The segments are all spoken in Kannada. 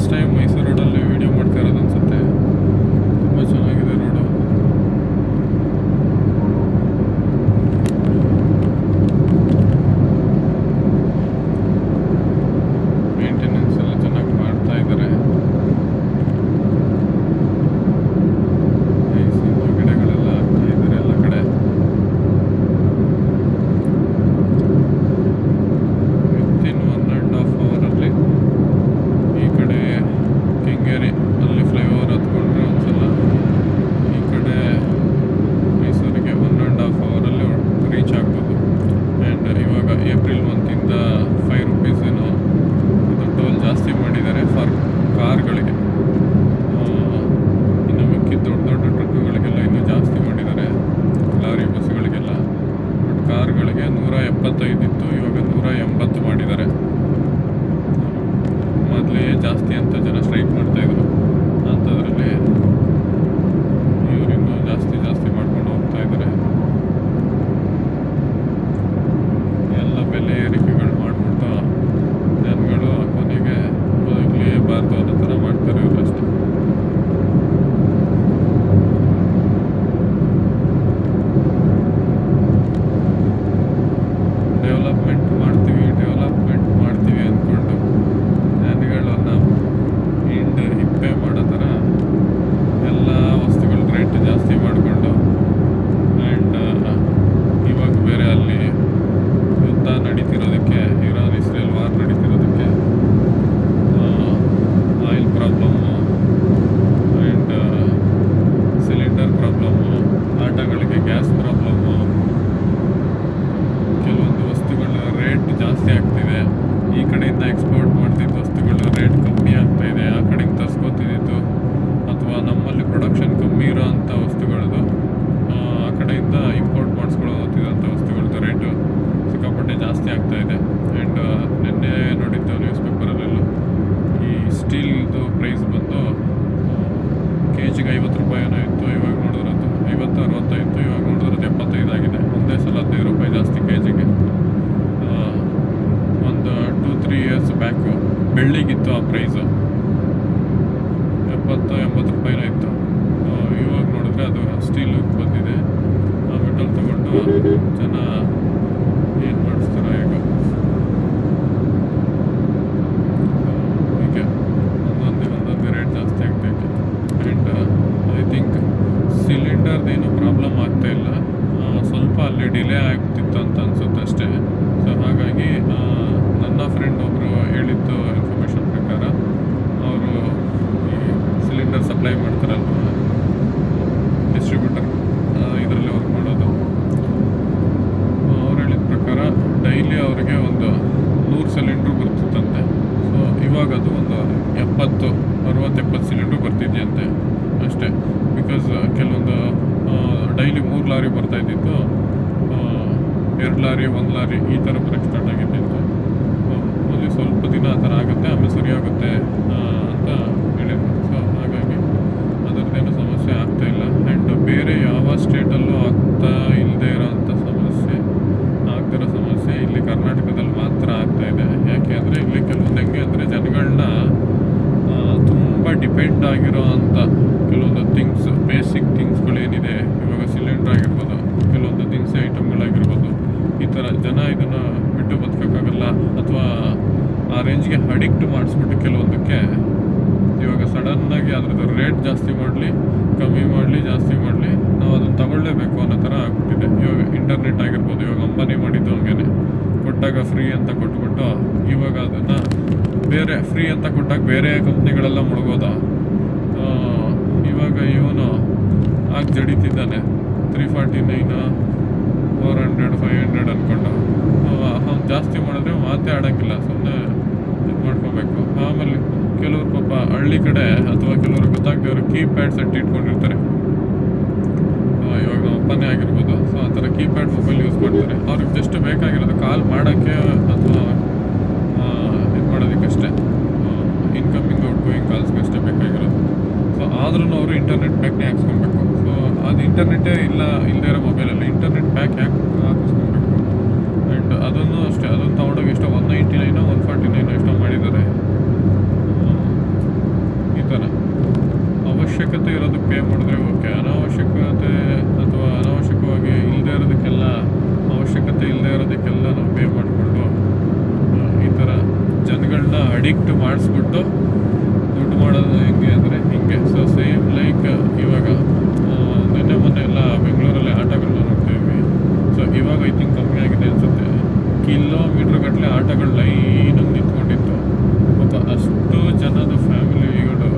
ಫಸ್ಟ್ ಟೈಮ್ ಮೈಸೂರು ರೋಡಲ್ಲಿ ವೀಡಿಯೋ ಮಾಡ್ತಾ ಇರೋದು ಅನ್ಸುತ್ತೆ. ತುಂಬ ಚೆನ್ನಾಗಿದೆ ರೋಡು. ಮೇಂಟೆನೆನ್ಸ್ ಎಲ್ಲ ಚೆನ್ನಾಗಿ ಮಾಡ್ತಾ ಇದ್ದಾರೆ. ಗಿಡಗಳೆಲ್ಲ ಹಾಕ್ತಾ ಇದ್ದಾರೆ ಎಲ್ಲ ಕಡೆ. ವಿತಿನ್ 1.5 ಅವರಲ್ಲಿ ಈ ಕಡೆ ಕೆಂಗೇರಿ ಅಲ್ಲಿ ಫ್ಲೈಓವರ್ ಹತ್ಕೊಂಡ್ರೆ ಒಂದ್ಸಲ, ಈ ಕಡೆ ಮೈಸೂರಿಗೆ 1.5 ಅವರಲ್ಲಿ ರೀಚ್ ಆಗ್ಬೋದು. ಆ್ಯಂಡ್ ಇವಾಗ ಏಪ್ರಿಲ್ ಮಂತಿಂದ 5 ರೂಪೀಸ್ ಏನೋ ಇದು ಟೋಲ್ ಜಾಸ್ತಿ ಮಾಡಿದ್ದಾರೆ ಫಾರ್ ಕಾರ್ಗಳಿಗೆ. ಇನ್ನು ಮಿಕ್ಕಿದ ದೊಡ್ಡ ದೊಡ್ಡ ಟ್ರಕ್ಗಳಿಗೆಲ್ಲ ಇನ್ನೂ ಜಾಸ್ತಿ ಮಾಡಿದ್ದಾರೆ, ಲಾರಿ ಬಸ್ಗಳಿಗೆಲ್ಲ. ಬಟ್ ಕಾರ್ಗಳಿಗೆ 175 ಇತ್ತು, ಇವಾಗ 180 ಮಾಡಿದ್ದಾರೆ. ಮೊದಲೇ ಜಾಸ್ತಿ ಅಂತ ಜನ ಸ್ಟ್ರೈಕ್ ಮಾಡ್ತಾಯಿದ್ರು, ಅಂಥದ್ರಲ್ಲಿ ಇವರಿನ್ನೂ ಜಾಸ್ತಿ ಮಾಡ್ಕೊಂಡು ಹೋಗ್ತಾ ಇದ್ದಾರೆ. ಎಲ್ಲ ಬೆಲೆ ಏರಿಕೆಗಳು ಮಾಡಿಬಿಟ್ಟು ಜನಗಳು ಕೊನೆಗೆ ಬದುಕಲೇಬಾರ್ದು ಅನ್ನೋ ಥರ ಮಾಡ್ತಾರೆ ಇವರು ಅಷ್ಟೇ. ಡೆವಲಪ್ಮೆಂಟ್ ಮಾಡ್ತೀವಿ ಅಂದ್ಕೊಂಡು ಜನಗಳನ್ನ ಹಿಪ್ಪೆ ಮಾಡೋ ಥರ ಎಲ್ಲ ವಸ್ತುಗಳ ರೇಟ್ ಜಾಸ್ತಿ ಮಾಡಿಕೊಂಡು, ಆ್ಯಂಡ್ ಇವಾಗ ಬೇರೆ ಅಲ್ಲಿ ಯುದ್ಧ ನಡೀತಿರೋದಕ್ಕೆ, ಇರಾನ್ ಇಸ್ರೇಲ್ ವಾರ್ ನಡೀತಿರೋದಕ್ಕೆ, oil problem and cylinder problem, ಆಟೋಗಳಿಗೆ ಗ್ಯಾಸ್ ಪ್ರಾಬ್ಲಮ್ಮು, ಕೆಲವೊಂದು ವಸ್ತುಗಳ ರೇಟ್ ಜಾಸ್ತಿ ಆಗ್ತಿದೆ. ಈ ಕಡೆಯಿಂದ ಎಕ್ಸ್ಪೋರ್ಟ್ ಮಾಡ್ತಿದ್ದ ವಸ್ತುಗಳ ರೇಟ್ ಕಮ್ಮಿ ಆಗ್ತಾ ಇದೆ, ಆ ಕಡೆಗೆ ತರಿಸ್ಕೊತಿದ್ದು ಅಥವಾ ನಮ್ಮಲ್ಲಿ ಪ್ರೊಡಕ್ಷನ್ ಕಮ್ಮಿ ಇರೋ ಅಂಥ ವಸ್ತುಗಳದ್ದು ಆ ಕಡೆಯಿಂದ ಇಂಪೋರ್ಟ್ ಮಾಡಿಸ್ಕೊಳ್ಳೋತಿದ್ದಂಥ ವಸ್ತುಗಳದ್ದು ರೇಟು ಸಿಕ್ಕಾಪಟ್ಟೆ ಜಾಸ್ತಿ ಆಗ್ತಾ ಇದೆ. ಆ್ಯಂಡ್ ನಿನ್ನೆ ನೋಡಿದ್ದು ನ್ಯೂಸ್ ಪೇಪರಲ್ಲೆಲ್ಲ ಈ ಸ್ಟೀಲ್ದು ಪ್ರೈಸ್ ಬಂದು ಕೆಜಿಗೆ 50 ರೂಪಾಯಿ ಏನೋ ಇತ್ತು, ಇವಾಗ ನೋಡಿದ್ರದ್ದು 50-60 ಇತ್ತು, ಇವಾಗ ನೋಡಿದ್ರದ್ದು 75 ಆಗಿದೆ. ಒಂದೇ ಸಲ 15 ರೂಪಾಯಿ ಜಾಸ್ತಿ ಕೆಜಿಗೆ. ಒಂದು 2-3 ಇಯರ್ಸ್ ಬ್ಯಾಕು ಬೆಳ್ಳಿಗಿತ್ತು ಆ ಪ್ರೈಸು 70-80 ರೂಪಾಯಿನೋ ಇತ್ತು. ಇವಾಗ ನೋಡಿದ್ರೆ ಅದು ಸ್ಟೀಲಿಗೆ ಬಂದಿದೆ. ಆ ಮೆಟಲ್ ತಗೊಂಡು ಜನ ಏನು ಮಾಡಿಸ್ತಾರೋ ಈಗ. ಹೀಗೆ ಒಂದೊಂದೇ ರೇಟ್ ಜಾಸ್ತಿ ಆಗ್ತೈತೆ. ಆ್ಯಂಡ್ ಐ ಥಿಂಕ್ ಸಿಲಿಂಡರ್ದೇನು ಪ್ರಾಬ್ಲಮ್ ಆಗ್ತಾ ಇಲ್ಲ, ಸ್ವಲ್ಪ ಅಲ್ಲಿ ಡಿಲೇ ಆಗ್ತಿತ್ತು ಅಂತ ಅನ್ಸುತ್ತೆ ಅಷ್ಟೇ. ಸೊ ಹಾಗಾಗಿ ನನ್ನ ಫ್ರೆಂಡ್ ಒಬ್ಬರು ಹೇಳಿದ್ದು ಇನ್ಫಾರ್ಮೇಷನ್ ಪ್ರಕಾರ, ಅವರು ಈ ಸಿಲಿಂಡರ್ ಸಪ್ಲೈ ಮಾಡ್ತಾರಲ್ವ, ಡಿಸ್ಟ್ರಿಬ್ಯೂಟರ್ ಇದರಲ್ಲಿ ವರ್ಕ್ ಮಾಡೋದು, ಅವ್ರು ಹೇಳಿದ ಪ್ರಕಾರ ಡೈಲಿ ಅವರಿಗೆ ಒಂದು 100 ಸಿಲಿಂಡ್ರು ಬರ್ತಿತ್ತಂತೆ. ಸೊ ಇವಾಗ ಅದು ಒಂದು 60-70 ಸಿಲಿಂಡ್ರು ಬರ್ತಿದೆಯಂತೆ ಅಷ್ಟೇ. ಬಿಕಾಸ್ ಕೆಲವೊಂದು ಡೈಲಿ 3 ಲಾರಿ ಬರ್ತಾ ಇದ್ದಿತ್ತು, 2 ಲಾರಿ 1 ಲಾರಿ ಈ ಥರ ಬರೋಕ್ಕೆ ಸ್ಟಾರ್ಟ್ ಆಗಿದ್ದಿತ್ತು. ಅಲ್ಲಿ ಸ್ವಲ್ಪ ದಿನ ಆ ಥರ ಆಗುತ್ತೆ, ಆಮೇಲೆ ಸರಿಯಾಗುತ್ತೆ ಅಂತ ಹೇಳಿದ್ರು. ಸೊ ಹಾಗಾಗಿ ಅದರದ್ದೇನು ಸಮಸ್ಯೆ ಆಗ್ತಾಯಿಲ್ಲ. ಆ್ಯಂಡ್ ಬೇರೆ ಯಾವ ಸ್ಟೇಟಲ್ಲೂ ಆಗ್ತಾ ಇಲ್ಲದೆ ಇರೋಂಥ ಆಗ್ತಿರೋ ಸಮಸ್ಯೆ ಇಲ್ಲಿ ಕರ್ನಾಟಕದಲ್ಲಿ ಮಾತ್ರ ಆಗ್ತಾಯಿದೆ. ಯಾಕೆ ಅಂದರೆ ಇಲ್ಲಿ ಕೆಲವೊಂದು ಹೆಂಗೆ ಅಂದರೆ ಜನಗಳನ್ನ ತುಂಬ ಡಿಪೆಂಡ್ ಆಗಿರೋ ಅಂಥ ಕೆಲವೊಂದು ಥಿಂಗ್ಸ್, ಬೇಸಿಕ್ ಥಿಂಗ್ಸ್ಗಳೇನಿದೆ, ಇವಾಗ ಸಿಲಿಂಡರ್ ಆಗಿರ್ಬೋದು, ಕೆಲವೊಂದು ದಿನಸಿ ಐಟಮ್ಗಳಾಗಿರ್ಬೋದು, ಈ ಥರ ಜನ ಇದನ್ನು ಬಿಟ್ಟು ಬದುಕೋಕ್ಕಾಗಲ್ಲ, ಅಥವಾ ಆ ರೇಂಜ್ಗೆ ಅಡಿಕ್ಟ್ ಮಾಡಿಸ್ಬಿಟ್ಟು ಕೆಲವೊಂದಕ್ಕೆ ಇವಾಗ ಸಡನ್ನಾಗಿ ಅದ್ರದ್ದು ರೇಟ್ ಜಾಸ್ತಿ ಮಾಡಲಿ, ಕಮ್ಮಿ ಮಾಡಲಿ, ಜಾಸ್ತಿ ಮಾಡಲಿ, ನಾವು ಅದನ್ನು ತಗೊಳ್ಳೇಬೇಕು ಅನ್ನೋ ಥರ ಆಗ್ಬಿಟ್ಟಿದೆ. ಇವಾಗ ಇಂಟರ್ನೆಟ್ ಆಗಿರ್ಬೋದು, ಇವಾಗ ಅಂಬಾನಿ ಮಾಡಿದ್ದು ಹಂಗೇನೆ, ಕೊಟ್ಟಾಗ ಫ್ರೀ ಅಂತ ಕೊಟ್ಬಿಟ್ಟು ಇವಾಗ ಅದನ್ನು ಬೇರೆ ಫ್ರೀ ಅಂತ ಕೊಟ್ಟಾಗ ಬೇರೆ ಕಂಪ್ನಿಗಳೆಲ್ಲ ಮುಳುಗೋದ. ಇವಾಗ ಇವನು ಆಗಿ ಜಡಿತಿದ್ದಾನೆ 349, 400, 500 ಅಂದ್ಕೊಂಡು. ಅವ್ನು ಜಾಸ್ತಿ ಮಾಡಿದ್ರೆ ಮಾತೇ ಆಡೋಂಗಿಲ್ಲ, ಸುಮ್ಮನೆ ಇದು ಮಾಡ್ಕೋಬೇಕು. ಆಮೇಲೆ ಕೆಲವರು ಪಾಪ ಹಳ್ಳಿ ಕಡೆ ಅಥವಾ ಕೆಲವರು ಗೊತ್ತಾಗದವರು ಕೀಪ್ಯಾಡ್ ಸೆಟ್ ಇಟ್ಕೊಂಡಿರ್ತಾರೆ. ಇವಾಗ ನಮ್ಮ ಅಪ್ಪನೇ ಆಗಿರ್ಬೋದು, ಸೊ ಆ ಥರ ಕೀಪ್ಯಾಡ್ ಮೊಬೈಲ್ ಯೂಸ್ ಮಾಡ್ತಾರೆ. ಅವ್ರಿಗೆ ಜಸ್ಟ್ ಬೇಕಾಗಿರೋದು ಕಾಲ್ ಮಾಡೋಕ್ಕೆ ಅಥವಾ ಇದು ಮಾಡೋದಕ್ಕಷ್ಟೇ, ಇನ್ಕಮಿಂಗ್ ಔಟ್ಗೋಯಿಂಗ್ ಕಾಲ್ಸ್ಗಷ್ಟೇ ಬೇಕಾಗಿರೋದು. ಸೊ ಆದ್ರೂ ಅವರು ಇಂಟರ್ನೆಟ್ ಪ್ಯಾಕ್ನೇ ಹಾಕ್ಸ್ಕೊಬೇಕು. ಸೊ ಅದು ಇಂಟರ್ನೆಟ್ಟೇ ಇಲ್ಲದೇ ಇರೋ ಮೊಬೈಲಲ್ಲಿ ಇಂಟರ್ನೆಟ್ ಪ್ಯಾಕ್ ಯಾಕೆ ಹಾಕಿಸ್ಕೊಬೇಕು. ಆ್ಯಂಡ್ ಅದನ್ನು ಅಷ್ಟೇ, ಅದನ್ನು ತೊಗೊಂಡೋಗಿ ಎಷ್ಟೋ 199 149 ಎಷ್ಟೋ ಮಾಡಿದ್ದಾರೆ. ಅವಶ್ಯಕತೆ ಇರೋದಕ್ಕೆ ಪೇ ಮಾಡಿದ್ರೆ ಓಕೆ, ಅನಾವಶ್ಯಕತೆ ಅಥವಾ ಅನಾವಶ್ಯಕವಾಗಿ ಇಲ್ಲದೆ ಇರೋದಕ್ಕೆಲ್ಲ, ಅವಶ್ಯಕತೆ ಇಲ್ಲದೆ ಇರೋದಕ್ಕೆಲ್ಲ ನಾವು ಪೇ ಮಾಡಿಕೊಂಡು ಈ ಥರ ಜನಗಳನ್ನ ಅಡಿಕ್ಟ್ ಮಾಡಿಸ್ಬಿಟ್ಟು ದುಡ್ಡು ಮಾಡೋದು ಹೆಂಗೆ ಅಂದರೆ ಹಿಂಗೆ. ಸೊ ಸೇಮ್ ಲೈಕ್ ಇವಾಗ ನಿನ್ನೆ ಮೊನ್ನೆ ಎಲ್ಲ ಬೆಂಗಳೂರಲ್ಲಿ ಆಟಗಳನ್ನ ನೋಡ್ತೀವಿ. ಸೊ ಇವಾಗ ಐ ಥಿಂಕ್ ಕಮ್ಮಿ ಆಗಿದೆ ಅನಿಸುತ್ತೆ. ಕಿಲೋಮೀಟ್ರ್ ಗಟ್ಟಲೆ ಆಟಗಳು ಲೈನಾಗಿ ನಿಂತ್ಕೊಂಡಿತ್ತು. ಪಾಪ ಅಷ್ಟು ಜನದ ಫ್ಯಾಮಿಲಿಗಳು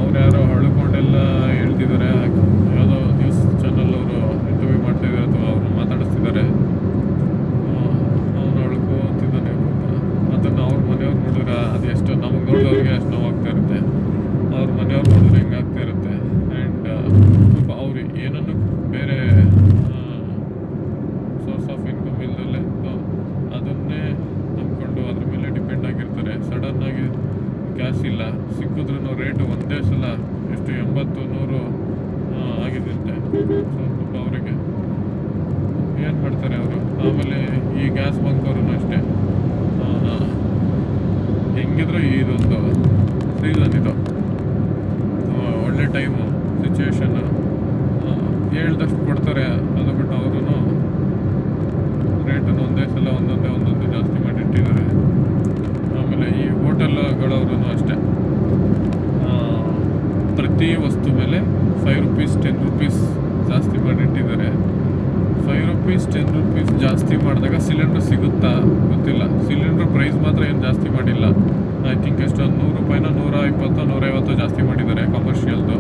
ಅವ್ರು ಯಾರೋ ಹಳ್ಕೊಂಡೆಲ್ಲ ಹೇಳ್ತಿದ್ದಾರೆ. ಯಾವುದೋ ನ್ಯೂಸ್ ಚಾನಲ್ ಅವರು ಇಂಟರ್ವ್ಯೂ ಮಾಡ್ತಾಯಿದ್ದಾರೆ ಅಥವಾ ಅವ್ರನ್ನ ಮಾತಾಡಿಸ್ತಿದ್ದಾರೆ. ಅವನು ಹಳ್ಕೊತಿದ್ದಾನೆ ಪಾಪ. ಅದನ್ನು ಅವ್ರ ಮನೆಯವ್ರು ನೋಡಿದ್ರೆ ಅದು ಎಷ್ಟು ನಮಗೆ ನೋಡಿದವ್ರಿಗೆ ಅಷ್ಟು ನೋವಾಗ್ತಾ ಇರುತ್ತೆ, ಅವ್ರ ಮನೆಯವ್ರು ನೋಡಿದ್ರೆ ಹೆಂಗಾಗ್ತಾ ಇರುತ್ತೆ. ಆ್ಯಂಡ್ ಪಾಪ ಅವ್ರು ಏನನ್ನು ಬೇರೆ ಸೋರ್ಸ್ ಆಫ್ ಇನ್ಕಮ್ ಇಲ್ದಲ್ಲೇ ಅದನ್ನೇ ನಂಬ್ಕೊಂಡು ಅದ್ರ ಮೇಲೆ ಡಿಪೆಂಡ್ ಆಗಿರ್ತಾರೆ. ಸಡನ್ನಾಗಿ ಗ್ಯಾಸ್ ಇಲ್ಲ, ಸಿಕ್ಕಿದ್ರೂ ರೇಟು ಒಂದೇ ಸಲ ಎಷ್ಟು 80-100 ಆಗಿದಂತೆ. ಸೊ ಪಾಪ ಅವರಿಗೆ ಏನು ಮಾಡ್ತಾರೆ ಅವರು. ಆಮೇಲೆ ಈ ಗ್ಯಾಸ್ ಬಂಕ್ ಅವರು ಅಷ್ಟೇ, ಹೆಂಗಿದ್ರು ಇದೊಂದು ಸೀಸನ್ ಇದು ಒಳ್ಳೆ ಟೈಮು ಸಿಚುವೇಶನ್ನು ಹೇಳ್ದಷ್ಟು ಕೊಡ್ತಾರೆ. ಅದು ಬಿಟ್ಟು ಅವರು ರೇಟನ್ನು ಒಂದೇ ಸಲ ಒಂದೊಂದೇ ಜಾಸ್ತಿ ಮಾಡಿಟ್ಟಿದ್ದಾರೆ. ಆಮೇಲೆ ಈ ಹೋಟೆಲ್ಗಳವರು ಅಷ್ಟೇ, ಪ್ರತಿ ವಸ್ತು ಮೇಲೆ 5 ರೂಪೀಸ್ 10 ರೂಪೀಸ್ ಜಾಸ್ತಿ ಮಾಡಿಟ್ಟಿದ್ದಾರೆ. 5 ರೂಪೀಸ್ 10 ರೂಪೀಸ್ ಜಾಸ್ತಿ ಮಾಡಿದಾಗ ಸಿಲಿಂಡ್ರ್ ಸಿಗುತ್ತಾ ಗೊತ್ತಿಲ್ಲ. ಸಿಲಿಂಡ್ರ್ ಪ್ರೈಸ್ ಮಾತ್ರ ಏನು ಜಾಸ್ತಿ ಮಾಡಿಲ್ಲ. ಐ ಥಿಂಕ್ ಎಷ್ಟು 100 ರೂಪಾಯಿನ 120 150 ಜಾಸ್ತಿ ಮಾಡಿದ್ದಾರೆ ಕಮರ್ಷಿಯಲ್ದು.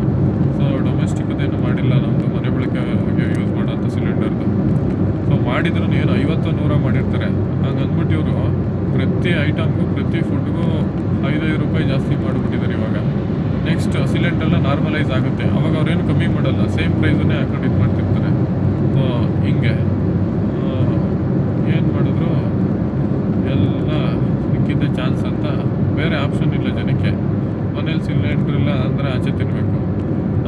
ಸೊ ಡೊಮೆಸ್ಟಿಕ್ದೇನು ಮಾಡಿಲ್ಲ, ನಮ್ಮದು ಮನೆ ಬಳಕೆಗೆ ಯೂಸ್ ಮಾಡೋಂಥ ಸಿಲಿಂಡರ್ದು. ಸೊ ಮಾಡಿದ್ರು ಏನು 50-100 ಮಾಡಿರ್ತಾರೆ. ಹಂಗೆ ಅಂದ್ಬಿಟ್ಟು ಇವರು ಪ್ರತಿ ಐಟಮ್ಗೂ ಪ್ರತಿ ಫುಡ್ಗೂ 5 ರೂಪಾಯಿ ಜಾಸ್ತಿ ಮಾಡಿಬಿಟ್ಟಿದ್ದಾರೆ ಇವಾಗ. ನೆಕ್ಸ್ಟ್ ಸಿಲಿಂಡ್ರೆಲ್ಲ ನಾರ್ಮಲೈಸ್ ಆಗುತ್ತೆ, ಅವಾಗ ಅವ್ರೇನು ಕಮ್ಮಿ ಮಾಡಲ್ಲ, ಸೇಮ್ ಪ್ರೈಸನ್ನೇ ಹಾಕೊಂಡು ಇದು ಮಾಡ್ತಿರ್ತಾರೆ. ಸೊ ಹಿಂಗೆ ಏನು ಮಾಡಿದ್ರು ಎಲ್ಲ ಸಿಕ್ಕಿದ್ದೆ ಚಾನ್ಸ್ ಅಂತ. ಬೇರೆ ಆಪ್ಷನ್ ಇಲ್ಲ ಜನಕ್ಕೆ. ಮನೇಲಿ ಸಿಲಿಂಡ್ರ್ ಇಲ್ಲ ಅಂದರೆ ಆಚೆ ತಿನ್ನಬೇಕು,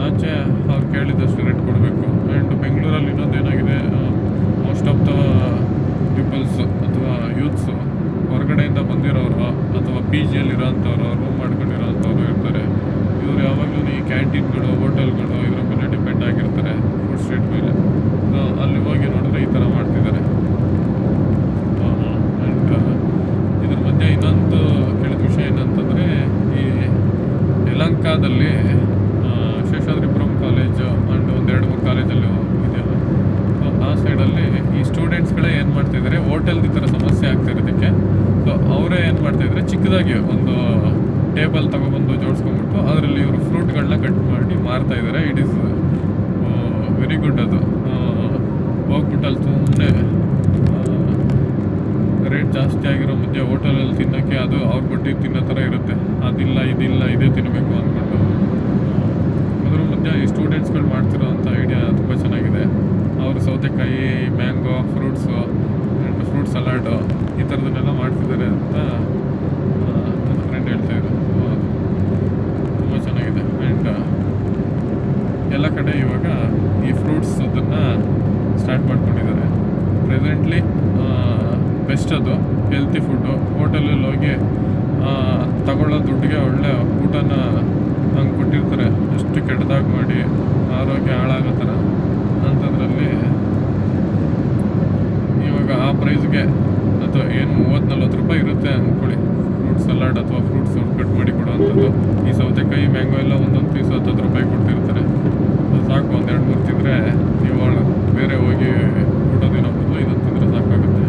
ಆಚೆ ಅವ್ರು ಕೇಳಿದಷ್ಟು ರೇಟ್ ಕೊಡಬೇಕು. ಆ್ಯಂಡ್ ಬೆಂಗಳೂರಲ್ಲಿ ಇನ್ನೊಂದು ಏನಾಗಿದೆ, ಮೋಸ್ಟ್ ಆಫ್ ದ ಪೀಪಲ್ಸ್ ಅಥವಾ ಯೂತ್ಸು ಹೊರಗಡೆಯಿಂದ ಬಂದಿರೋರು ಅಥವಾ ಪಿ ಜಿಯಲ್ಲಿರೋ ಅಂಥವ್ರು, ರೂಮ್ ಮಾಡ್ಕೊಂಡಿರೋಂಥವ್ರು ಇರ್ತಾರೆ. ಇವರು ಯಾವಾಗಲೂ ಈ ಕ್ಯಾಂಟೀನ್ಗಳು, ಹೋಟೆಲ್ಗಳು ಇದ್ರ ಮೇಲೆ ಡಿಪೆಂಡ್ ಆಗಿರ್ತಾರೆ, ಫುಡ್ ಸ್ಟ್ರೀಟ್ ಮೇಲೆ. ಸೊ ಅಲ್ಲಿ ಹೋಗಿ ನೋಡಿದ್ರೆ ಈ ಥರ ಮಾಡ್ತಿದ್ದಾರೆ. ಆ್ಯಂಡ್ ಇದ್ರ ಮಧ್ಯೆ ಇನ್ನೊಂದು ಕೇಳಿದ ವಿಷಯ ಏನಂತಂದರೆ, ಈ ಯಲಹಂಕದಲ್ಲಿ ಶೇಷಾದ್ರಿಪುರಂ ಕಾಲೇಜು ಆ್ಯಂಡ್ 1-2-3 ಕಾಲೇಜಲ್ಲಿ ಇದೆಯಲ್ಲ, ಸೊ ಆ ಸೈಡಲ್ಲಿ ಈ ಸ್ಟೂಡೆಂಟ್ಸ್ಗಳೇ ಏನು ಮಾಡ್ತಾಯಿದ್ದಾರೆ, ಹೋಟೆಲ್ದು ಈ ಥರ ಸಮಸ್ಯೆ ಆಗ್ತಿರೋದಕ್ಕೆ ಸೊ ಅವರೇ ಏನು ಮಾಡ್ತಾಯಿದ್ದಾರೆ, ಚಿಕ್ಕದಾಗಿ ಒಂದು ಟೇಬಲ್ ತೊಗೊಬಂದು ಜೋಡಿಸ್ಕೊಂಡ್ಬಿಟ್ಟು ಅದರಲ್ಲಿ ಇವರು ಫ್ರೂಟ್ಗಳನ್ನ ಕಟ್ ಮಾಡಿ ಮಾರ್ತಾಯಿದ್ದಾರೆ. It is very good. ಅದು ಹೋಗ್ಬಿಟ್ಟು ಅಲ್ಲಿ ಸುಮ್ಮನೆ ರೇಟ್ ಜಾಸ್ತಿ ಆಗಿರೋ ಮಧ್ಯೆ ಹೋಟೆಲಲ್ಲಿ ತಿನ್ನೋಕ್ಕೆ ಅದು ಅವ್ರು ಕೊಟ್ಟು ತಿನ್ನೋ ಥರ ಇರುತ್ತೆ. ಅದಿಲ್ಲ ಇದಿಲ್ಲ ಇದೇ ತಿನ್ನಬೇಕು ಅಂದ್ಕೊಂಡು ಅದ್ರ ಮಧ್ಯೆ ಈ ಸ್ಟೂಡೆಂಟ್ಸ್ಗಳು ಮಾಡ್ತಿರೋಂಥ ಐಡಿಯಾ ತುಂಬ ಚೆನ್ನಾಗಿದೆ. ಅವರು ಸೌತೆಕಾಯಿ, mango, fruits and fruit salad ಈ ಥರದನ್ನೆಲ್ಲ ಮಾಡ್ತಿದ್ದಾರೆ ಅಂತ ನನ್ನ ಫ್ರೆಂಡ್ ಹೇಳ್ತಾಯಿದ್ರು. ತುಂಬ ಚೆನ್ನಾಗಿದೆ. ಆ್ಯಂಡ್ ಎಲ್ಲ ಕಡೆ ಇವಾಗ ಈ ಫ್ರೂಟ್ಸ್ ಅದನ್ನು ಸ್ಟಾರ್ಟ್ ಮಾಡ್ಕೊಂಡಿದ್ದಾರೆ. ಪ್ರೆಸೆಂಟ್ಲಿ ಬೆಸ್ಟ್, ಅದು ಹೆಲ್ತಿ ಫುಡ್ಡು. ಹೋಟೆಲಲ್ಲಿ ಹೋಗಿ ತಗೊಳ್ಳೋ ದುಡ್ಡಿಗೆ ಒಳ್ಳೆ ಊಟನ ಹಂಗೆ ಕೊಟ್ಟಿರ್ತಾರೆ, ಅಷ್ಟು ಕೆಟ್ಟದಾಗಿ ಮಾಡಿ ಆರೋಗ್ಯ ಹಾಳಾಗೋ ಥರ. ಅಂಥದ್ರಲ್ಲಿ ಇವಾಗ ಆ ಪ್ರೈಸ್ಗೆ ಅಥವಾ ಏನು 30-40 ರೂಪಾಯಿ ಇರುತ್ತೆ ಅಂದ್ಕೊಳ್ಳಿ, ಫ್ರೂಟ್ ಸಲಾಡ್ ಅಥವಾ ಫ್ರೂಟ್ಸ್ ಕಟ್ ಮಾಡಿ ಕೊಡೋವಂಥದ್ದು. ಈ ಸೌತೆಕಾಯಿ, ಮ್ಯಾಂಗೋ ಎಲ್ಲ ಒಂದೊಂದು ಪೀಸ್ 10 ರೂಪಾಯಿ ಕೊಡ್ತಿರ್ತಾರೆ. ಸಾಕು, 1-2-3 ತಿಂದರೆ ಇವಾಗ ಬೇರೆ ಹೋಗಿ ಊಟ ದಿನ ಬದಲು ಇದನ್ನು ತಿಂದರೆ ಸಾಕಾಗುತ್ತೆ.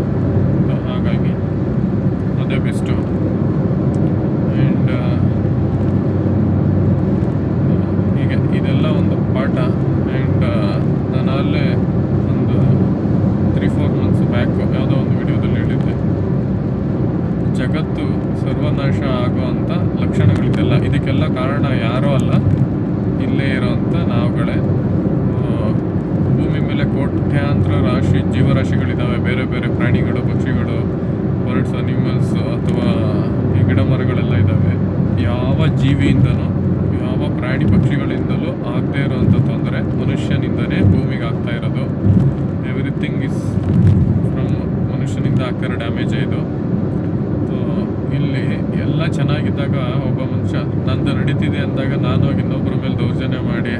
ಹಾಗಾಗಿ ಅದೇ ಬೆಸ್ಟು. ಆ್ಯಂಡ್ ಹೀಗೆ ಇದೆಲ್ಲ ಒಂದು ಪಾಠ. ಆ್ಯಂಡ್ ನಾನು ಅಲ್ಲೇ ಒಂದು 3-4 ಮಂತ್ಸ್ ಬ್ಯಾಕ್ ಯಾವುದೋ ಒಂದು ವಿಡಿಯೋದಲ್ಲಿ ಹೇಳಿದ್ದೆ, ಜಗತ್ತು ಸರ್ವನಾಶ ಆಗುವಂಥ ಲಕ್ಷಣಗಳಿದೆಲ್ಲ. ಇದಕ್ಕೆಲ್ಲ ಕಾರಣ ಯಾರೂ ಅಲ್ಲ, ಇಲ್ಲೇ ಇರೋವಂಥ ನಾವುಗಳೇ. ಭೂಮಿ ಮೇಲೆ ಕೋಟ್ಯಾಂತರ ಜೀವರಾಶಿಗಳಿದ್ದಾವೆ, ಬೇರೆ ಬೇರೆ ಪ್ರಾಣಿಗಳು, ಪಕ್ಷಿಗಳು, ಬರ್ಡ್ಸ್, ಅನಿಮಲ್ಸ್ ಅಥವಾ ಈ ಗಿಡ ಮರಗಳೆಲ್ಲ ಇದ್ದಾವೆ. ಯಾವ ಜೀವಿಯಿಂದನೂ, ಯಾವ ಪ್ರಾಣಿ ಪಕ್ಷಿಗಳಿಂದಲೂ ಆಗದೇ ಇರೋವಂಥ ತೊಂದರೆ ಮನುಷ್ಯನಿಂದನೇ ಭೂಮಿಗೆ ಆಗ್ತಾ ಇರೋದು. ಎವ್ರಿಥಿಂಗ್ ಇಸ್ ಫ್ರಮ್ ಮನುಷ್ಯನಿಂದ ಆಗ್ತಾ ಇರೋ ಡ್ಯಾಮೇಜೇ ಇದು. ಸೊ ಇಲ್ಲಿ ಎಲ್ಲ ಚೆನ್ನಾಗಿದ್ದಾಗ ಒಬ್ಬ ಮನುಷ್ಯ ನಂದು ನಡೀತಿದೆ ಅಂದಾಗ ನಾನು ಹೋಗಿ ಇನ್ನೊಬ್ಬರ ಮೇಲೆ ದೌರ್ಜನ್ಯ ಮಾಡಿ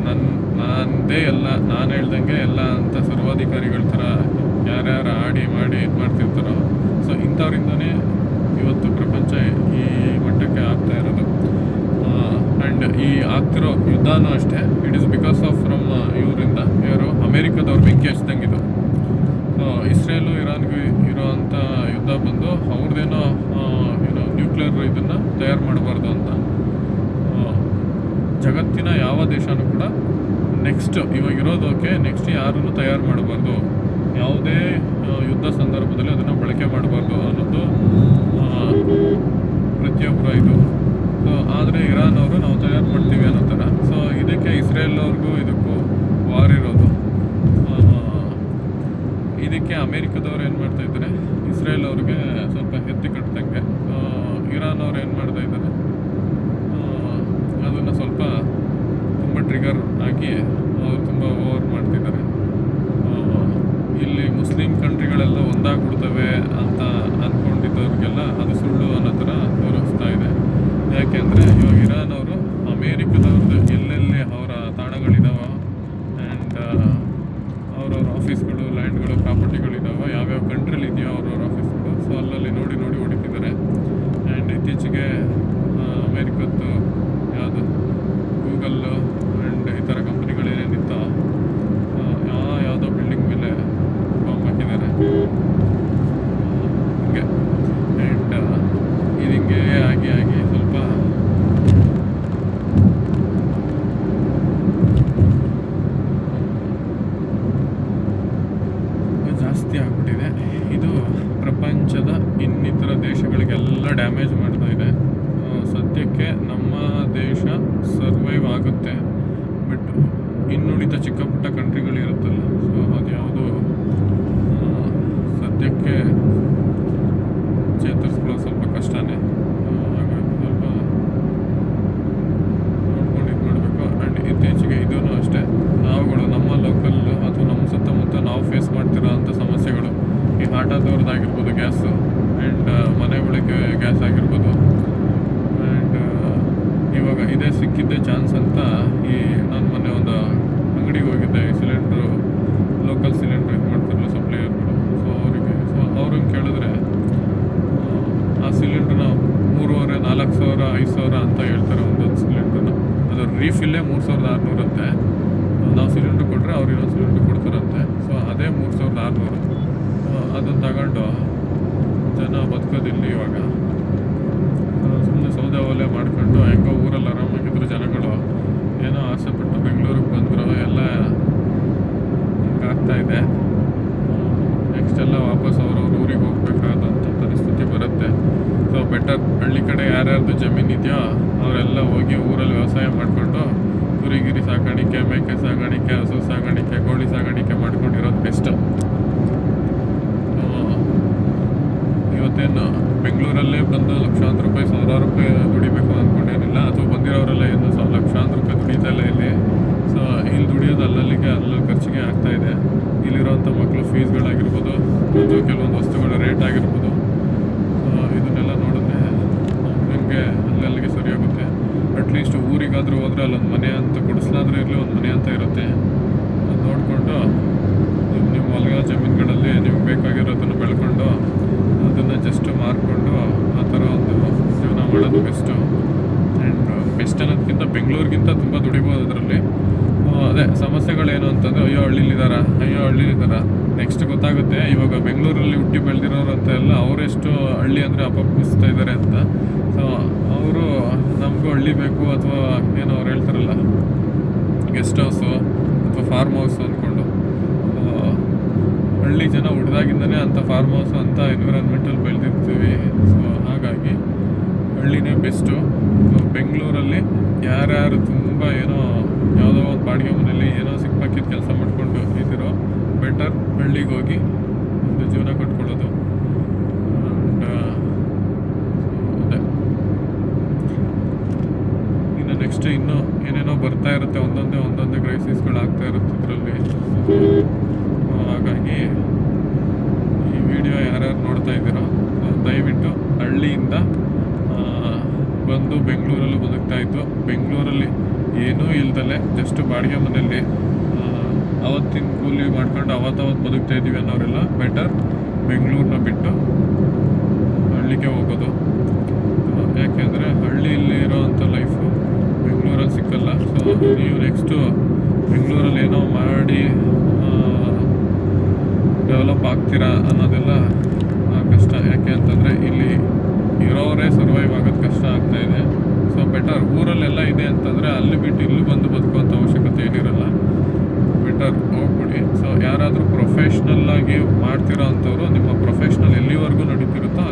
ನಂದೇ ಎಲ್ಲ ನಾನು ಹೇಳ್ದಂಗೆ ಎಲ್ಲ ಅಂತ ಸರ್ವಾಧಿಕಾರಿಗಳ ಥರ ಯಾರ್ಯಾರು ಆಡಿ ಮಾಡಿ ಇದು ಮಾಡ್ತಿರ್ತಾರೋ, ಸೊ ಇಂಥವ್ರಿಂದನೇ ಇವತ್ತು ಪ್ರಪಂಚ ಈ ಮಟ್ಟಕ್ಕೆ ಆಗ್ತಾ ಇರೋದು. ಆ್ಯಂಡ್ ಈ ಆಗ್ತಿರೋ ಯುದ್ಧನೂ ಅಷ್ಟೇ, it is because off from ಇವರಿಂದ ಯಾರು ಅಮೇರಿಕಾದವ್ರು ಬೆಂಕಿ ಹಚ್ದಂಗಿದು. ಸೊ ಇಸ್ರೇಲು ಇರಾನ್ಗೂ ಇರೋವಂಥ ಯುದ್ಧ ಬಂದು ಅವ್ರದ್ದೇನೋ ನ್ಯೂಕ್ಲಿಯರ್ ಇದನ್ನು ತಯಾರು ಮಾಡಬಾರ್ದು ಅಂತ. ಜಗತ್ತಿನ ಯಾವ ದೇಶನೂ ಕೂಡ ನೆಕ್ಸ್ಟ್ ಇವಾಗಿರೋದಕ್ಕೆ ನೆಕ್ಸ್ಟ್ ಯಾರನ್ನು ತಯಾರು ಮಾಡಬಾರ್ದು, ಯಾವುದೇ ಯುದ್ಧ ಸಂದರ್ಭದಲ್ಲಿ ಅದನ್ನು ಬಳಕೆ ಮಾಡಬಾರ್ದು ಅನ್ನೋದು ಪ್ರತಿಯೊಬ್ಬರ ಇದು. ಸೊ ಆದರೆ ಇರಾನ್ ಅವರು ನಾವು ತಯಾರು ಮಾಡ್ತೀವಿ ಅನ್ನೋ ಥರ. ಸೊ ಇದಕ್ಕೆ ಇಸ್ರೇಲ್ ಅವ್ರಿಗೂ ಇದಕ್ಕೂ ವಾರ್ ಇರೋದು. ಇದಕ್ಕೆ ಅಮೇರಿಕದವ್ರು ಏನು ಮಾಡ್ತಾ ಇದ್ದಾರೆ, ಇಸ್ರೇಲ್ ಅವ್ರಿಗೆ ಸ್ವಲ್ಪ ಎತ್ತಿ ಕಟ್ಟಿದಂಗೆ ಇರಾನ್ ಅವ್ರು ಏನು ಮಾಡ್ತಾ ಇದ್ದಾರೆ, ಅದನ್ನು ಸ್ವಲ್ಪ ತುಂಬ ಟ್ರಿಗರ್ ಆಗಿ ಅವರು ತುಂಬ ಓವರ್ ಮಾಡ್ತಿದ್ದಾರೆ. ಇಲ್ಲಿ ಮುಸ್ಲಿಂ ಕಂಟ್ರಿಗಳೆಲ್ಲ ಒಂದಾಗ್ಬಿಡ್ತವೆ ಅಂತ ಅಂದ್ಕೊಂಡಿದ್ದವ್ರಿಗೆಲ್ಲ ಅದು ಸುಳ್ಳು ಅನ್ನೋ ಥರ ತೋರಿಸ್ತಾ ಇದೆ. ಯಾಕೆಂದರೆ ಇವಾಗ ಇರಾನ್ ಅವರು ಅಮೇರಿಕದವ್ರದ್ದು ಎಲ್ಲೆಲ್ಲಿ ಅವರ ತಾಣಗಳಿದ್ದಾವೆ ಆ್ಯಂಡ್ ಅವ್ರವ್ರ ಆಫೀಸ್ಗಳು, ಲ್ಯಾಂಡ್ಗಳು, ಪ್ರಾಪರ್ಟಿಗಳಿದ್ದಾವೆ, ಯಾವ್ಯಾವ ಕಂಟ್ರಿಲಿ ಇದೆಯೋ ಅವ್ರವ್ರ ಆಫೀಸ್ಗಳು, ಸೊ ಅಲ್ಲಲ್ಲಿ ನೋಡಿ ಹೊಡಿತಿದ್ದಾರೆ. ಆ್ಯಂಡ್ ಇತ್ತೀಚೆಗೆ ಅಮೇರಿಕದ್ದು ಯಾವುದು ಗೂಗಲ್ ಆ್ಯಂಡ್ ಈ ಥರ ಕಂಪ್ನಿಗಳೇನೇನಿತ್ತೋ ಯಾವುದೋ ಬಿಲ್ಡಿಂಗ್ ಮೇಲೆ ಬಾಂಬ್ ಹಾಕಿದ್ದಾರೆ ಹಿಂಗೆ. ಆ್ಯಂಡ್ ಇದು ಹಿಂಗೆ ಆಗಿ ಸ್ವಲ್ಪ ಜಾಸ್ತಿ ಆಗ್ಬಿಟ್ಟಿದೆ. ಇದು ಪ್ರಪಂಚದ ಇನ್ನಿತರ ದೇಶಗಳಿಗೆಲ್ಲ ಡ್ಯಾಮೇಜ್ ಮಾಡ್ತಾ ಇದೆ. ಸದ್ಯಕ್ಕೆ ನಮ್ಮ ದೇಶ ಸರ್ವೈವ್ ಆಗುತ್ತೆ, ಬಟ್ ಇನ್ನುಳಿದ ಚಿಕ್ಕ ಪುಟ್ಟ ಕಂಟ್ರಿಗಳಿರುತ್ತಲ್ಲ, ಸೊ ಅದು ಯಾವುದು ಸದ್ಯಕ್ಕೆ ಚೇತರಿಸ್ಕೊಳ್ಳೋದು ಸ್ವಲ್ಪ ಕಷ್ಟನೇ. ಹಾಗಾಗಿ ಸ್ವಲ್ಪ ನೋಡ್ಕೊಂಡು ಇದು ಮಾಡಬೇಕು. ಆ್ಯಂಡ್ ಇತ್ತೀಚೆಗೆ ಇದೂ ಅಷ್ಟೇ, ನಾವುಗಳು ನಮ್ಮ ಲೋಕಲ್ ಅಥವಾ ನಮ್ಮ ಸುತ್ತಮುತ್ತ ನಾವು ಫೇಸ್ ಮಾಡ್ತಿರೋ ಅಂಥ ಸಮಸ್ಯೆಗಳು, ಈ ಆಟೋದವ್ರದ್ದಾಗಿರ್ಬೋದು ಗ್ಯಾಸು, ಆ್ಯಂಡ್ ಮನೆ ಬಳಕೆ ಗ್ಯಾಸ್ ಆಗಿರ್ಬೋದು. ಆ್ಯಂಡ್ ಇವಾಗ ಇದೇ ಸಿಕ್ಕಿದ್ದೇ ಚಾನ್ಸ್ ಅಂತ ನಾನು ಮೊನ್ನೆ ಒಂದು ಅಂಗಡಿಗೆ ಹೋಗಿದ್ದೆ, ಈ ಸಿಲಿಂಡ್ರು ಲೋಕಲ್ ಸಿಲಿಂಡ್ರ್ ಇದು ಮಾಡ್ತಾರಲ್ಲ ಸಪ್ಲೈಯರ್ಗಳು. ಸೊ ಅವ್ರಿಗೆ ಕೇಳಿದ್ರೆ ಆ ಸಿಲಿಂಡ್ರನ್ನ 3,500, 4,000, 5,000 ಅಂತ ಹೇಳ್ತಾರೆ ಒಂದೊಂದು ಸಿಲಿಂಡ್ರನ್ನ. ಅದು ರೀಫಿಲ್ಲೇ 3,600 ಅಂತೆ. ನಾವು ಸಿಲಿಂಡ್ರ್ ಕೊಟ್ಟರೆ ಅವ್ರು ಇನ್ನೊಂದು ಸಿಲಿಂಡ್ರ್ ಕೊಡ್ತಾರಂತೆ. ಸೊ ಅದೇ 3,600. ಅದನ್ನು ತಗೊಂಡು ಜನ ಬದುಕೋದಿಲ್ಲ ಇವಾಗ. ಸುಮ್ಮನೆ ಸೌದೆ ಒಲೆ ಮಾಡ್ಕೊಂಡು ಹೆಂಗೋ ಊರಲ್ಲಿ ಆರಾಮಾಗಿದ್ರು ಜನಗಳು. ಏನೋ ಆಸೆಪಟ್ಟು ಬೆಂಗಳೂರಿಗೆ ಬಂದರು, ಎಲ್ಲ ಹಿಂಗಾಗ್ತಾ ಇದೆ. ನೆಕ್ಸ್ಟ್ ಎಲ್ಲ ವಾಪಸ್ ಅವ್ರವ್ರ ಊರಿಗೆ ಹೋಗ್ಬೇಕಾದಂಥ ಪರಿಸ್ಥಿತಿ ಬರುತ್ತೆ. ಸೊ ಬೆಟರ್ ಹಳ್ಳಿ ಕಡೆ ಯಾರ್ಯಾರ್ದು ಜಮೀನು ಇದೆಯೋ ಅವರೆಲ್ಲ ಹೋಗಿ ಊರಲ್ಲಿ ವ್ಯವಸಾಯ ಮಾಡಿಕೊಂಡು ಕುರಿಗಿರಿ ಸಾಕಾಣಿಕೆ, ಮೇಕೆ ಸಾಗಾಣಿಕೆ, ಹಸು ಸಾಗಾಣಿಕೆ, ಕೋಳಿ ಸಾಗಾಣಿಕೆ ಮಾಡ್ಕೊಂಡಿರೋದು ಬೆಸ್ಟು. ಇವತ್ತೇನು ಬೆಂಗಳೂರಲ್ಲೇ ಬಂದು ಲಕ್ಷಾಂತರ ರೂಪಾಯಿ, ಸಾವಿರಾರು ರೂಪಾಯಿ ದುಡಿಬೇಕು ಅಂದ್ಕೊಂಡೇನಿಲ್ಲ, ಅಥವಾ ಬಂದಿರೋರೆಲ್ಲ ಏನು ಲಕ್ಷಾಂತರ ರೂಪಾಯಿ ದುಡಿತಲ್ಲ ಇಲ್ಲಿ. ಸೊ ಇಲ್ಲಿ ದುಡಿಯೋದು ಅಲ್ಲಿ ಖರ್ಚಿಗೆ ಆಗ್ತಾಯಿದೆ. ಇಲ್ಲಿರೋಂಥ ಮಕ್ಕಳು ಫೀಸ್ಗಳಾಗಿರ್ಬೋದು, ಮತ್ತು ಕೆಲವೊಂದು ವಸ್ತುಗಳ ರೇಟ್ ಆಗಿರ್ಬೋದು, ಇದನ್ನೆಲ್ಲ ನೋಡಿದ್ರೆ ನನಗೆ ಅಲ್ಲಿಗೆ ಸರಿಯಾಗುತ್ತೆ. ಅಟ್ಲೀಸ್ಟ್ ಊರಿಗಾದರೂ ಹೋದರೆ ಅಲ್ಲೊಂದು ಮನೆ ಅಂತ ಕೊಡಿಸ್ಲಾದ್ರೂ ಇರಲಿ, ಒಂದು ಮನೆ ಅಂತ ಇರುತ್ತೆ. ಅದು ನೋಡಿಕೊಂಡು ನಿಮ್ಮ ಹೊಲ ಜಮೀನುಗಳಲ್ಲಿ ನಿಮ್ಗೆ ಬೇಕಾಗಿರೋದನ್ನು ಬೆಳ್ಕೊಂಡು ಅದನ್ನು ಜಸ್ಟ್ ಮಾರ್ಕೊಂಡು ಆ ಥರ ಒಂದು ಜೀವನ ಮಾಡೋದು ಬೆಸ್ಟು. ಆ್ಯಂಡ್ ಬೆಸ್ಟ್ ಅನ್ನೋದಕ್ಕಿಂತ ಬೆಂಗಳೂರಿಗಿಂತ ತುಂಬ ದುಡಿಬೋದು ಅದರಲ್ಲಿ. ಅದೇ ಸಮಸ್ಯೆಗಳೇನು ಅಂತಂದರೆ ಅಯ್ಯೋ ಹಳ್ಳಿಲಿದ್ದಾರ ನೆಕ್ಸ್ಟ್ ಗೊತ್ತಾಗುತ್ತೆ. ಇವಾಗ ಬೆಂಗಳೂರಲ್ಲಿ ಹುಟ್ಟಿ ಬೆಳೆದಿರೋರು ಅಂತ ಎಲ್ಲ ಅವರೆಷ್ಟು ಹಳ್ಳಿ ಅಂದರೆ ಅಪಪಿಸ್ತಾ ಇದ್ದಾರೆ ಅಂತ. ಸೊ ಅವರು ನಮಗೂ ಹಳ್ಳಿ ಬೇಕು ಅಥವಾ ಏನೋ ಅವ್ರು ಹೇಳ್ತಾರಲ್ಲ ಗೆಸ್ಟ್ ಹೌಸು ಅಥವಾ ಫಾರ್ಮ್ ಹೌಸು ಅಂದ್ಕೊಂಡು, ಹಳ್ಳಿ ಜನ ಹುಡ್ದಾಗಿಂದನೇ ಅಂಥ ಫಾರ್ಮ್ ಹೌಸು ಅಂತ ಎನ್ವಿರಾನ್ಮೆಂಟಲ್ಲಿ ಬೆಳೆದಿರ್ತೀವಿ. ಸೊ ಹಾಗಾಗಿ ಹಳ್ಳಿನೇ ಬೆಸ್ಟು. ಬೆಂಗಳೂರಲ್ಲಿ ಯಾರ್ಯಾರು ತುಂಬ ಏನೋ ಯಾವುದೋ ಒಂದು ಬಾಡಿಗೆ ಮನೇಲಿ ಏನೋ ಸಿಕ್ಕಾಕಿದ ಕೆಲಸ ಮಾಡ್ಕೊಂಡು ಇದ್ದೀರೋ, ಬೆಟರ್ ಹಳ್ಳಿಗೆ ಹೋಗಿ ಒಂದು ಜೀವನ ಕಟ್ಕೊಳ್ಳೋದು. ಅದೇ ಇನ್ನು ನೆಕ್ಸ್ಟ್ ಇನ್ನೂ ಏನೇನೋ ಬರ್ತಾ ಇರುತ್ತೆ, ಒಂದೊಂದೇ ಕ್ರೈಸಿಸ್ಗಳಾಗ್ತಾ ಇರುತ್ತೆ ಇದರಲ್ಲಿ. ಹಾಗಾಗಿ ಈ ವಿಡಿಯೋ ಯಾರ್ಯಾರು ನೋಡ್ತಾ ಇದ್ದೀರೋ ದಯವಿಟ್ಟು ಹಳ್ಳಿಯಿಂದ ಬಂದು ಬೆಂಗಳೂರಲ್ಲಿ ಬದುಕ್ತಾ ಇದ್ದು, ಬೆಂಗಳೂರಲ್ಲಿ ಏನೂ ಇಲ್ದಲೆ ಜಸ್ಟ್ ಬಾಡಿಗೆ ಮನೆಯಲ್ಲಿ ಅವತ್ತಿನ ಕೂಲಿ ಮಾಡ್ಕೊಂಡು ಅವತ್ತವತ್ತು ಬದುಕ್ತಾ ಇದ್ದೀವಿ ಅನ್ನೋರೆಲ್ಲ ಬೆಟರ್ ಬೆಂಗಳೂರನ್ನ ಬಿಟ್ಟು ಹಳ್ಳಿಗೆ ಹೋಗೋದು. ಯಾಕೆಂದರೆ ಹಳ್ಳಿಯಲ್ಲಿ ಇರೋವಂಥ ಲೈಫು ಬೆಂಗಳೂರಲ್ಲಿ ಸಿಕ್ಕಲ್ಲ. ಸೊ ನೀವು ನೆಕ್ಸ್ಟು ಬೆಂಗಳೂರಲ್ಲಿ ಏನೋ ಮಾಡಿ ಡೆವಲಪ್ ಆಗ್ತೀರಾ ಅನ್ನೋದೆಲ್ಲ ಕಷ್ಟ. ಯಾಕೆ ಅಂತಂದರೆ ಇಲ್ಲಿ ಇರೋರೇ ಸರ್ವೈವ್ ಆಗೋದು ಕಷ್ಟ ಆಗ್ತಾಯಿದೆ. ಸೊ ಬೆಟರ್ ಊರಲ್ಲೆಲ್ಲ ಇದೆ ಅಂತಂದರೆ ಅಲ್ಲಿ ಬಿಟ್ಟು ಇಲ್ಲಿ ಬಂದು ಬದುಕುವಂಥ ಅವಶ್ಯಕತೆ ಏನಿರಲ್ಲ, ಬೆಟರ್ ಹೋಗ್ಬಿಡಿ. ಸೊ ಯಾರಾದರೂ ಪ್ರೊಫೆಷ್ನಲ್ಲಾಗಿ ಮಾಡ್ತಿರೋ ಅಂಥವ್ರು ನಿಮ್ಮ ಪ್ರೊಫೆಷ್ನಲ್ ಎಲ್ಲಿವರೆಗೂ ನಡೀತಿರುತ್ತೋ